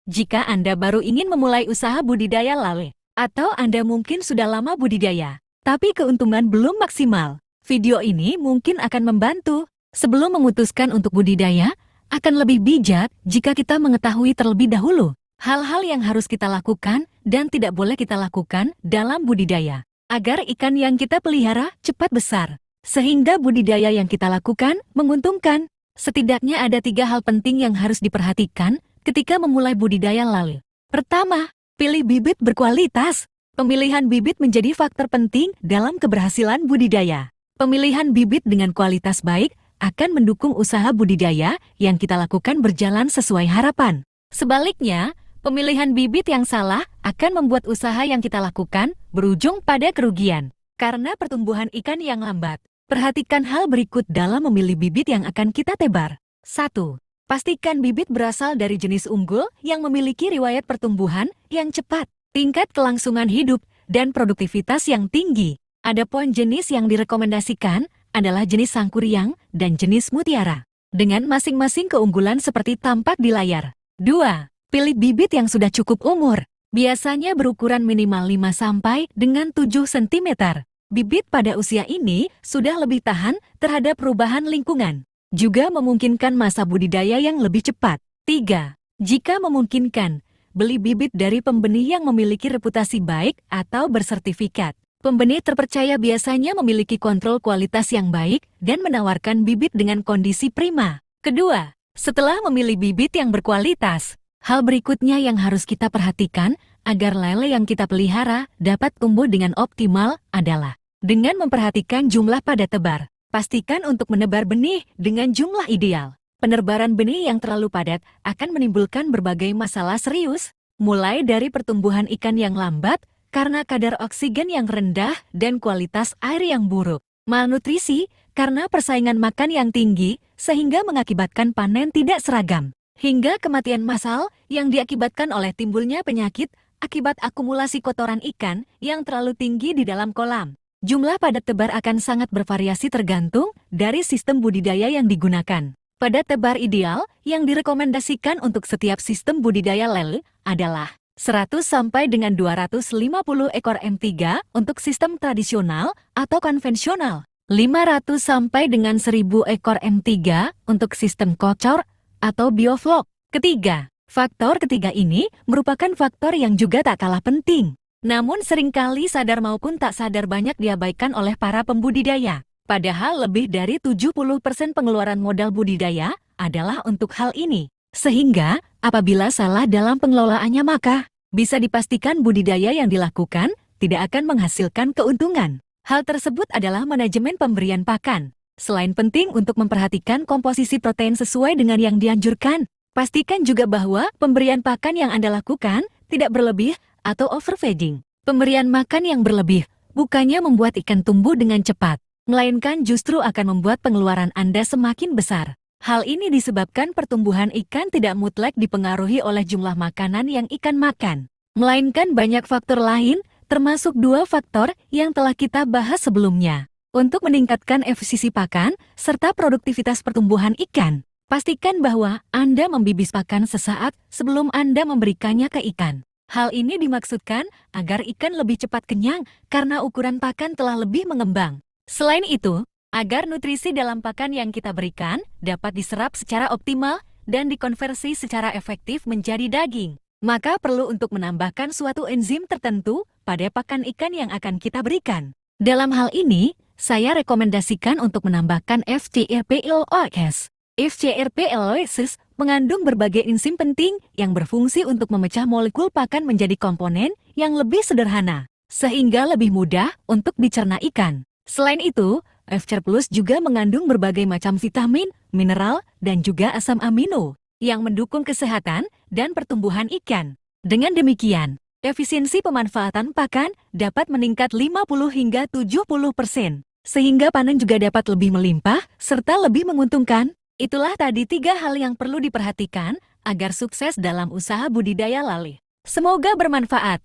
Jika Anda baru ingin memulai usaha budidaya lale, atau Anda mungkin sudah lama budidaya, tapi keuntungan belum maksimal, video ini mungkin akan membantu. Sebelum memutuskan untuk budidaya, akan lebih bijak jika kita mengetahui terlebih dahulu hal-hal yang harus kita lakukan dan tidak boleh kita lakukan dalam budidaya, agar ikan yang kita pelihara cepat besar, sehingga budidaya yang kita lakukan menguntungkan. Setidaknya ada 3 hal penting yang harus diperhatikan ketika memulai budidaya lale. Pertama, pilih bibit berkualitas. Pemilihan bibit menjadi faktor penting dalam keberhasilan budidaya. Pemilihan bibit dengan kualitas baik akan mendukung usaha budidaya yang kita lakukan berjalan sesuai harapan. Sebaliknya, pemilihan bibit yang salah akan membuat usaha yang kita lakukan berujung pada kerugian. Karena pertumbuhan ikan yang lambat, perhatikan hal berikut dalam memilih bibit yang akan kita tebar. 1. Pastikan bibit berasal dari jenis unggul yang memiliki riwayat pertumbuhan yang cepat, tingkat kelangsungan hidup, dan produktivitas yang tinggi. Adapun jenis yang direkomendasikan adalah jenis sangkuriang dan jenis mutiara, dengan masing-masing keunggulan seperti tampak di layar. 2. Pilih bibit yang sudah cukup umur, biasanya berukuran minimal 5 sampai dengan 7 cm. Bibit pada usia ini sudah lebih tahan terhadap perubahan lingkungan, juga memungkinkan masa budidaya yang lebih cepat. 3. Jika memungkinkan, beli bibit dari pembenih yang memiliki reputasi baik atau bersertifikat. Pembenih terpercaya biasanya memiliki kontrol kualitas yang baik dan menawarkan bibit dengan kondisi prima. Kedua, setelah memilih bibit yang berkualitas, hal berikutnya yang harus kita perhatikan agar lele yang kita pelihara dapat tumbuh dengan optimal adalah dengan memperhatikan jumlah pada tebar. Pastikan untuk menebar benih dengan jumlah ideal. Penebaran benih yang terlalu padat akan menimbulkan berbagai masalah serius, mulai dari pertumbuhan ikan yang lambat karena kadar oksigen yang rendah dan kualitas air yang buruk, malnutrisi karena persaingan makan yang tinggi sehingga mengakibatkan panen tidak seragam, hingga kematian massal yang diakibatkan oleh timbulnya penyakit akibat akumulasi kotoran ikan yang terlalu tinggi di dalam kolam. Jumlah padat tebar akan sangat bervariasi tergantung dari sistem budidaya yang digunakan. Padat tebar ideal yang direkomendasikan untuk setiap sistem budidaya lele adalah 100 sampai dengan 250 ekor M3 untuk sistem tradisional atau konvensional, 500 sampai dengan 1000 ekor M3 untuk sistem kocor atau bioflok. Ketiga, faktor ketiga ini merupakan faktor yang juga tak kalah penting, namun seringkali sadar maupun tak sadar banyak diabaikan oleh para pembudidaya. Padahal lebih dari 70% pengeluaran modal budidaya adalah untuk hal ini. Sehingga, apabila salah dalam pengelolaannya maka, bisa dipastikan budidaya yang dilakukan tidak akan menghasilkan keuntungan. Hal tersebut adalah manajemen pemberian pakan. Selain penting untuk memperhatikan komposisi protein sesuai dengan yang dianjurkan, pastikan juga bahwa pemberian pakan yang Anda lakukan tidak berlebih atau overfeeding. Pemberian makan yang berlebih bukannya membuat ikan tumbuh dengan cepat, melainkan justru akan membuat pengeluaran Anda semakin besar. Hal ini disebabkan pertumbuhan ikan tidak mutlak dipengaruhi oleh jumlah makanan yang ikan makan, melainkan banyak faktor lain, termasuk 2 faktor yang telah kita bahas sebelumnya. Untuk meningkatkan efisiensi pakan serta produktivitas pertumbuhan ikan, pastikan bahwa Anda membibis pakan sesaat sebelum Anda memberikannya ke ikan. Hal ini dimaksudkan agar ikan lebih cepat kenyang karena ukuran pakan telah lebih mengembang. Selain itu, agar nutrisi dalam pakan yang kita berikan dapat diserap secara optimal dan dikonversi secara efektif menjadi daging, maka perlu untuk menambahkan suatu enzim tertentu pada pakan ikan yang akan kita berikan. Dalam hal ini, saya rekomendasikan untuk menambahkan FCRP-LOX. FCRP-LOX mengandung berbagai enzim penting yang berfungsi untuk memecah molekul pakan menjadi komponen yang lebih sederhana, sehingga lebih mudah untuk dicerna ikan. Selain itu, FCR Plus juga mengandung berbagai macam vitamin, mineral, dan juga asam amino yang mendukung kesehatan dan pertumbuhan ikan. Dengan demikian, efisiensi pemanfaatan pakan dapat meningkat 50 hingga 70%, sehingga panen juga dapat lebih melimpah serta lebih menguntungkan. Itulah tadi 3 hal yang perlu diperhatikan agar sukses dalam usaha budidaya lale. Semoga bermanfaat.